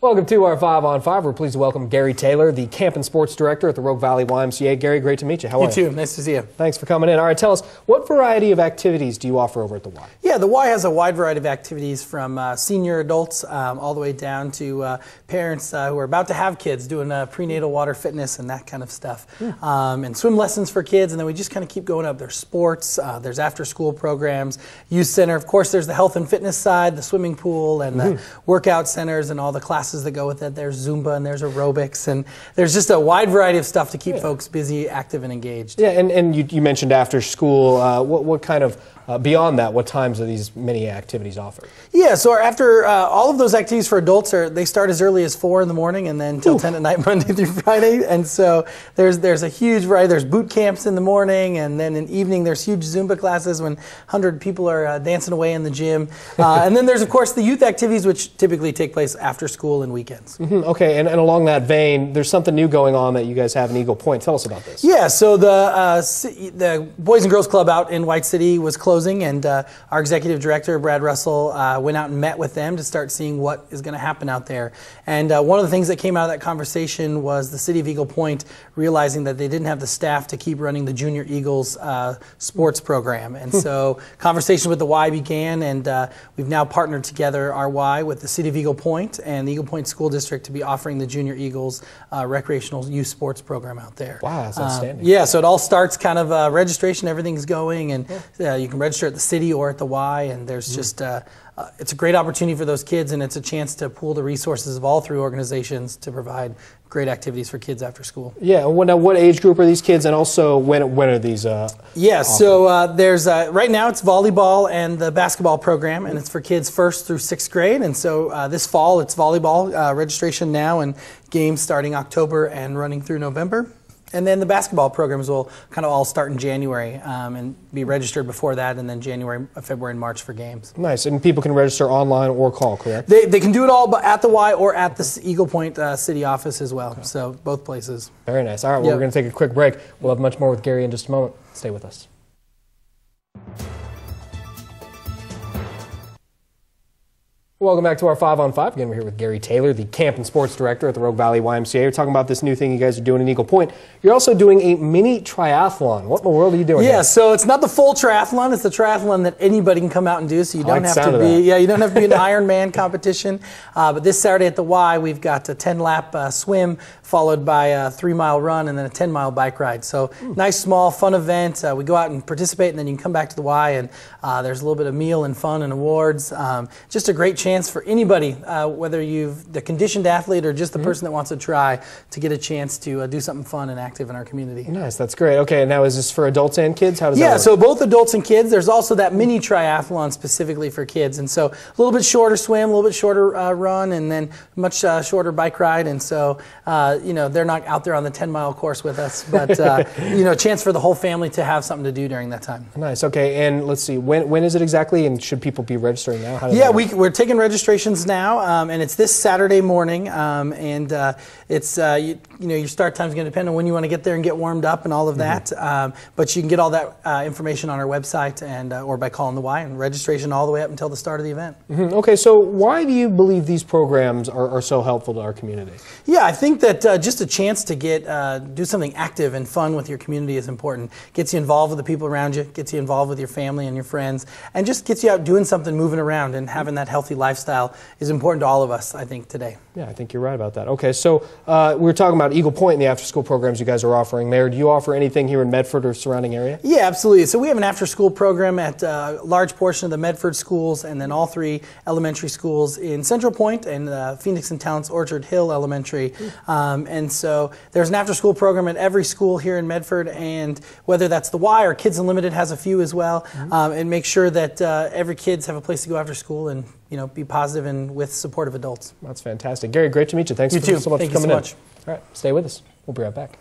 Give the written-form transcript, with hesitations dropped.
Welcome to our 5 on 5. We're pleased to welcome Gary Taylor, the Camp and Sports Director at the Rogue Valley YMCA. Gary, great to meet you. How are you? You too. Nice to see you. Thanks for coming in. All right, tell us, what variety of activities do you offer over at the Y? Yeah, the Y has a wide variety of activities from senior adults all the way down to parents who are about to have kids doing prenatal water fitness and that kind of stuff. And swim lessons for kids, and then we just kind of keep going up. There's sports, there's after-school programs, youth center. Of course, there's the health and fitness side, the swimming pool, and the workout centers and all the classes that go with it. There's Zumba and there's aerobics, and there's just a wide variety of stuff to keep folks busy, active, and engaged. Yeah, and you mentioned after school. What kind of, beyond that, what times are these many activities offered? Yeah, so after all of those activities for adults, they start as early as 4 in the morning and then till 10 at night, Monday through Friday. And so there's a huge variety. There's boot camps in the morning, and then in the evening there's huge Zumba classes when 100 people are dancing away in the gym. And then there's, of course, the youth activities, which typically take place after school and weekends. Okay, and along that vein, there's something new going on that you guys have in Eagle Point. Tell us about this. Yeah, so the Boys and Girls Club out in White City was closing, and our executive director, Brad Russell, went out and met with them to start seeing what is going to happen out there. And one of the things that came out of that conversation was the city of Eagle Point realizing that they didn't have the staff to keep running the Junior Eagles sports program. And so conversation with the Y began, and we've now partnered together, our Y, with the city of Eagle Point and the Eagle Point School District to be offering the Junior Eagles recreational youth sports program out there. Wow, that's outstanding. Yeah, so it all starts kind of registration, everything's going, and you can register at the city or at the Y, and there's just it's a great opportunity for those kids, and it's a chance to pool the resources of all three organizations to provide great activities for kids after school. Yeah, now what age group are these kids, and also when are these Yeah, so there's right now it's volleyball and the basketball program, and it's for kids 1st through 6th grade, and so this fall it's volleyball registration now, and games starting October and running through November. And then the basketball programs will kind of all start in January and be registered before that, and then January, February, and March for games. Nice. And people can register online or call, correct? They can do it all at the Y or at the Eagle Point city office as well. Okay. So both places. Very nice. All right, well, we're going to take a quick break. We'll have much more with Gary in just a moment. Stay with us. Welcome back to our 5 on 5. Again, we're here with Gary Taylor, the Camp and Sports Director at the Rogue Valley YMCA. You're talking about this new thing you guys are doing in Eagle Point. You're also doing a mini triathlon. What in the world are you doing? Yeah, so it's not the full triathlon. It's the triathlon that anybody can come out and do. So you don't have to be. Yeah, you don't have to be an Ironman competition. But this Saturday at the Y, we've got a 10-lap swim followed by a 3-mile run and then a 10-mile bike ride. So nice, small, fun event. We go out and participate, and then you can come back to the Y, and there's a little bit of meal and fun and awards. Just a great chance for anybody, whether you've the conditioned athlete or just the person that wants to try, to get a chance to do something fun and active in our community. Nice, that's great. Okay, now is this for adults and kids? How does that work? Yeah, so both adults and kids. There's also that mini triathlon specifically for kids, and so a little bit shorter swim, a little bit shorter run, and then much shorter bike ride. And so you know, they're not out there on the 10-mile course with us, but you know, a chance for the whole family to have something to do during that time. Nice. Okay, and let's see, when is it exactly, and should people be registering now? How does we're taking registrations now, and it's this Saturday morning, and it's you know, your start time is going to depend on when you want to get there and get warmed up and all of that, but you can get all that information on our website and or by calling the Y, and registration all the way up until the start of the event. Okay, so why do you believe these programs are so helpful to our community? Yeah, I think that just a chance to get do something active and fun with your community is important. Gets you involved with the people around you, gets you involved with your family and your friends, and just gets you out doing something, moving around, and having that healthy lifestyle is important to all of us, I think, today. Yeah, I think you're right about that. Okay, so we were talking about Eagle Point and the after-school programs you guys are offering there. Do you offer anything here in Medford or surrounding area? Yeah, absolutely. So we have an after-school program at a large portion of the Medford schools, and then all 3 elementary schools in Central Point and Phoenix and Talents Orchard Hill Elementary. And so there's an after-school program at every school here in Medford, and whether that's the Y or Kids Unlimited has a few as well, and make sure that every kids have a place to go after school and, you know, be positive and with supportive adults. That's fantastic. Gary, great to meet you. Thanks so much for coming in. All right, stay with us. We'll be right back.